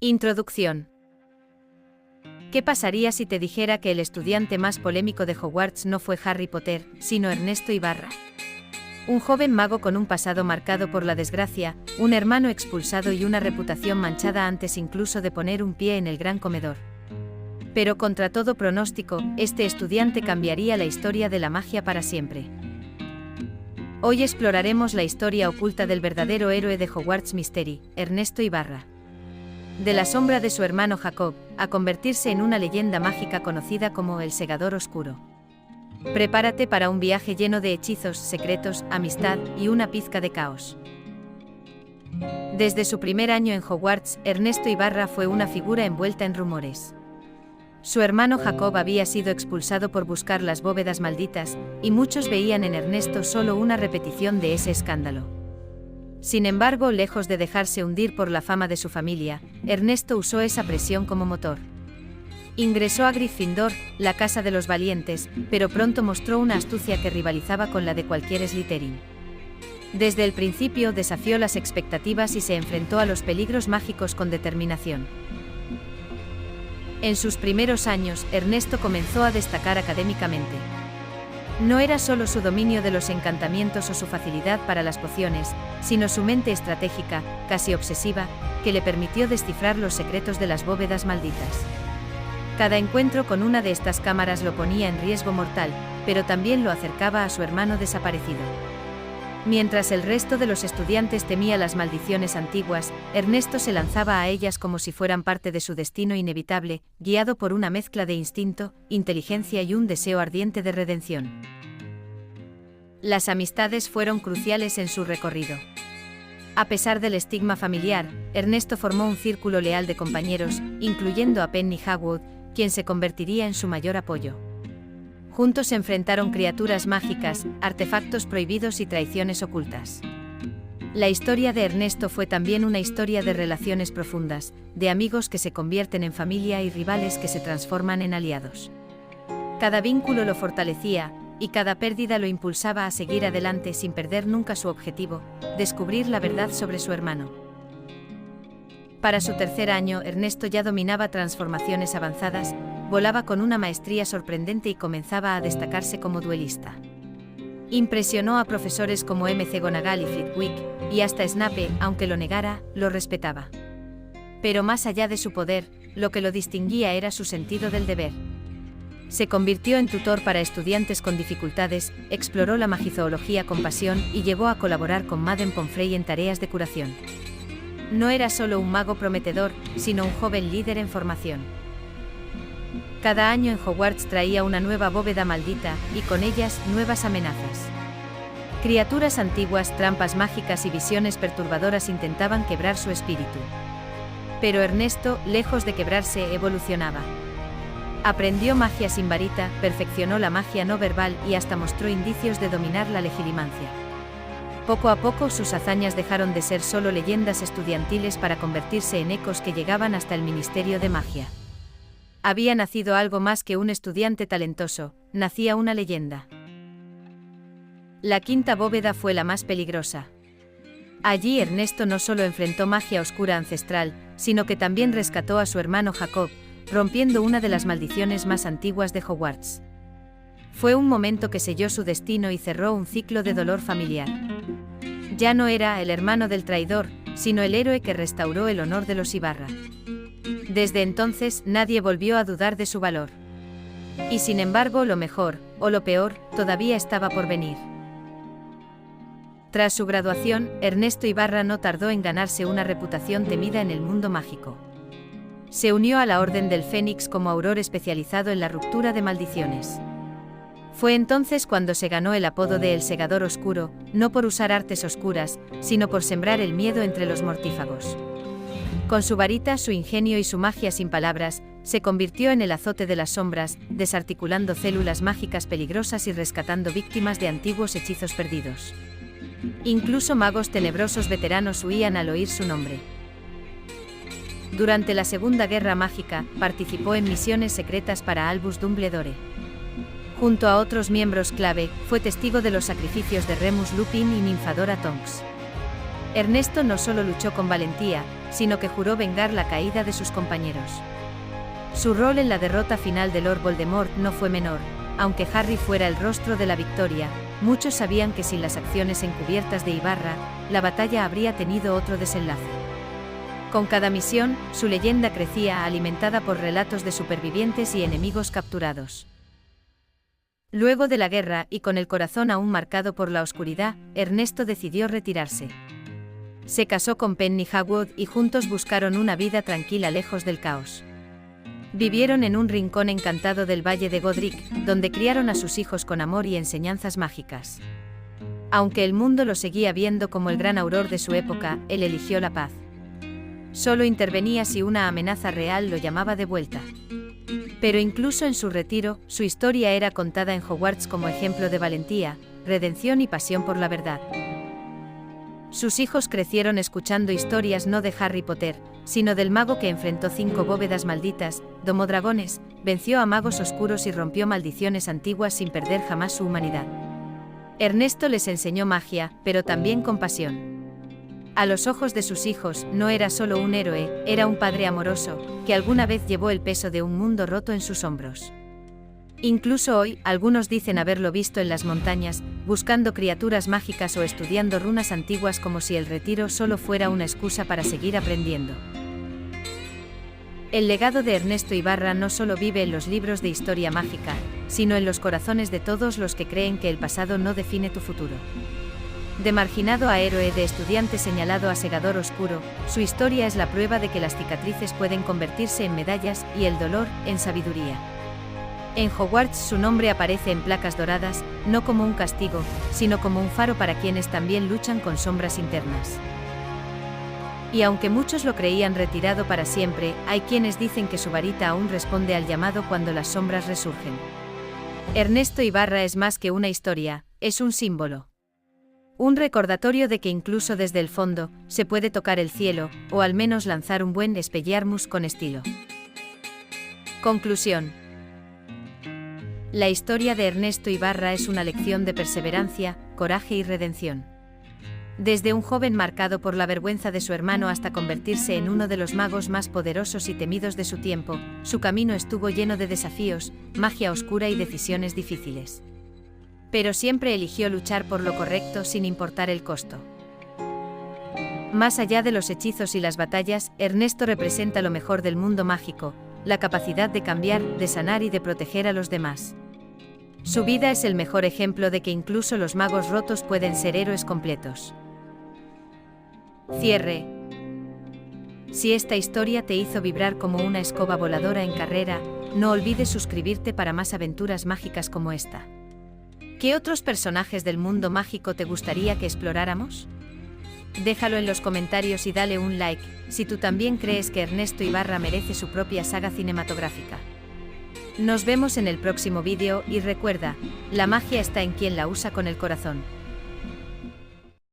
Introducción. ¿Qué pasaría si te dijera que el estudiante más polémico de Hogwarts no fue Harry Potter, sino Ernesto Ibarra? Un joven mago con un pasado marcado por la desgracia, un hermano expulsado y una reputación manchada antes incluso de poner un pie en el gran comedor. Pero contra todo pronóstico, este estudiante cambiaría la historia de la magia para siempre. Hoy exploraremos la historia oculta del verdadero héroe de Hogwarts Mystery, Ernesto Ibarra. De la sombra de su hermano Jacob, a convertirse en una leyenda mágica conocida como el Segador Oscuro. Prepárate para un viaje lleno de hechizos, secretos, amistad y una pizca de caos. Desde su primer año en Hogwarts, Ernesto Ibarra fue una figura envuelta en rumores. Su hermano Jacob había sido expulsado por buscar las bóvedas malditas, y muchos veían en Ernesto solo una repetición de ese escándalo. Sin embargo, lejos de dejarse hundir por la fama de su familia, Ernesto usó esa presión como motor. Ingresó a Gryffindor, la casa de los valientes, pero pronto mostró una astucia que rivalizaba con la de cualquier Slytherin. Desde el principio desafió las expectativas y se enfrentó a los peligros mágicos con determinación. En sus primeros años, Ernesto comenzó a destacar académicamente. No era solo su dominio de los encantamientos o su facilidad para las pociones, sino su mente estratégica, casi obsesiva, que le permitió descifrar los secretos de las bóvedas malditas. Cada encuentro con una de estas cámaras lo ponía en riesgo mortal, pero también lo acercaba a su hermano desaparecido. Mientras el resto de los estudiantes temía las maldiciones antiguas, Ernesto se lanzaba a ellas como si fueran parte de su destino inevitable, guiado por una mezcla de instinto, inteligencia y un deseo ardiente de redención. Las amistades fueron cruciales en su recorrido. A pesar del estigma familiar, Ernesto formó un círculo leal de compañeros, incluyendo a Penny Hagwood, quien se convertiría en su mayor apoyo. Juntos se enfrentaron criaturas mágicas, artefactos prohibidos y traiciones ocultas. La historia de Ernesto fue también una historia de relaciones profundas, de amigos que se convierten en familia y rivales que se transforman en aliados. Cada vínculo lo fortalecía, y cada pérdida lo impulsaba a seguir adelante sin perder nunca su objetivo, descubrir la verdad sobre su hermano. Para su tercer año, Ernesto ya dominaba transformaciones avanzadas, volaba con una maestría sorprendente y comenzaba a destacarse como duelista. Impresionó a profesores como McGonagall y Flitwick, y hasta Snape, aunque lo negara, lo respetaba. Pero más allá de su poder, lo que lo distinguía era su sentido del deber. Se convirtió en tutor para estudiantes con dificultades, exploró la magizoología con pasión y llegó a colaborar con Madame Pomfrey en tareas de curación. No era solo un mago prometedor, sino un joven líder en formación. Cada año en Hogwarts traía una nueva bóveda maldita, y con ellas, nuevas amenazas. Criaturas antiguas, trampas mágicas y visiones perturbadoras intentaban quebrar su espíritu. Pero Ernesto, lejos de quebrarse, evolucionaba. Aprendió magia sin varita, perfeccionó la magia no verbal y hasta mostró indicios de dominar la legilimancia. Poco a poco sus hazañas dejaron de ser solo leyendas estudiantiles para convertirse en ecos que llegaban hasta el Ministerio de Magia. Había nacido algo más que un estudiante talentoso, nacía una leyenda. La quinta bóveda fue la más peligrosa. Allí Ernesto no solo enfrentó magia oscura ancestral, sino que también rescató a su hermano Jacob, rompiendo una de las maldiciones más antiguas de Hogwarts. Fue un momento que selló su destino y cerró un ciclo de dolor familiar. Ya no era el hermano del traidor, sino el héroe que restauró el honor de los Ibarra. Desde entonces, nadie volvió a dudar de su valor. Y sin embargo, lo mejor, o lo peor, todavía estaba por venir. Tras su graduación, Ernesto Ibarra no tardó en ganarse una reputación temida en el mundo mágico. Se unió a la Orden del Fénix como auror especializado en la ruptura de maldiciones. Fue entonces cuando se ganó el apodo de El Segador Oscuro, no por usar artes oscuras, sino por sembrar el miedo entre los mortífagos. Con su varita, su ingenio y su magia sin palabras, se convirtió en el azote de las sombras, desarticulando células mágicas peligrosas y rescatando víctimas de antiguos hechizos perdidos. Incluso magos tenebrosos veteranos huían al oír su nombre. Durante la Segunda Guerra Mágica, participó en misiones secretas para Albus Dumbledore. Junto a otros miembros clave, fue testigo de los sacrificios de Remus Lupin y Nymphadora Tonks. Ernesto no solo luchó con valentía, sino que juró vengar la caída de sus compañeros. Su rol en la derrota final de Lord Voldemort no fue menor, aunque Harry fuera el rostro de la victoria. Muchos sabían que sin las acciones encubiertas de Ibarra, la batalla habría tenido otro desenlace. Con cada misión, su leyenda crecía, alimentada por relatos de supervivientes y enemigos capturados. Luego de la guerra, y con el corazón aún marcado por la oscuridad, Ernesto decidió retirarse. Se casó con Penny Hagwood y juntos buscaron una vida tranquila lejos del caos. Vivieron en un rincón encantado del Valle de Godric, donde criaron a sus hijos con amor y enseñanzas mágicas. Aunque el mundo lo seguía viendo como el gran auror de su época, él eligió la paz. Solo intervenía si una amenaza real lo llamaba de vuelta. Pero incluso en su retiro, su historia era contada en Hogwarts como ejemplo de valentía, redención y pasión por la verdad. Sus hijos crecieron escuchando historias no de Harry Potter, sino del mago que enfrentó 5 bóvedas malditas, domó dragones, venció a magos oscuros y rompió maldiciones antiguas sin perder jamás su humanidad. Ernesto les enseñó magia, pero también compasión. A los ojos de sus hijos, no era solo un héroe, era un padre amoroso, que alguna vez llevó el peso de un mundo roto en sus hombros. Incluso hoy, algunos dicen haberlo visto en las montañas, buscando criaturas mágicas o estudiando runas antiguas como si el retiro solo fuera una excusa para seguir aprendiendo. El legado de Ernesto Ibarra no solo vive en los libros de historia mágica, sino en los corazones de todos los que creen que el pasado no define tu futuro. De marginado a héroe, de estudiante señalado a segador oscuro, su historia es la prueba de que las cicatrices pueden convertirse en medallas y el dolor en sabiduría. En Hogwarts su nombre aparece en placas doradas, no como un castigo, sino como un faro para quienes también luchan con sombras internas. Y aunque muchos lo creían retirado para siempre, hay quienes dicen que su varita aún responde al llamado cuando las sombras resurgen. Ernesto Ibarra es más que una historia, es un símbolo. Un recordatorio de que incluso desde el fondo, se puede tocar el cielo, o al menos lanzar un buen Expelliarmus con estilo. Conclusión. La historia de Ernesto Ibarra es una lección de perseverancia, coraje y redención. Desde un joven marcado por la vergüenza de su hermano hasta convertirse en uno de los magos más poderosos y temidos de su tiempo, su camino estuvo lleno de desafíos, magia oscura y decisiones difíciles. Pero siempre eligió luchar por lo correcto sin importar el costo. Más allá de los hechizos y las batallas, Ernesto representa lo mejor del mundo mágico, la capacidad de cambiar, de sanar y de proteger a los demás. Su vida es el mejor ejemplo de que incluso los magos rotos pueden ser héroes completos. Cierre. Si esta historia te hizo vibrar como una escoba voladora en carrera, no olvides suscribirte para más aventuras mágicas como esta. ¿Qué otros personajes del mundo mágico te gustaría que exploráramos? Déjalo en los comentarios y dale un like, si tú también crees que Ernesto Ibarra merece su propia saga cinematográfica. Nos vemos en el próximo vídeo y recuerda, la magia está en quien la usa con el corazón.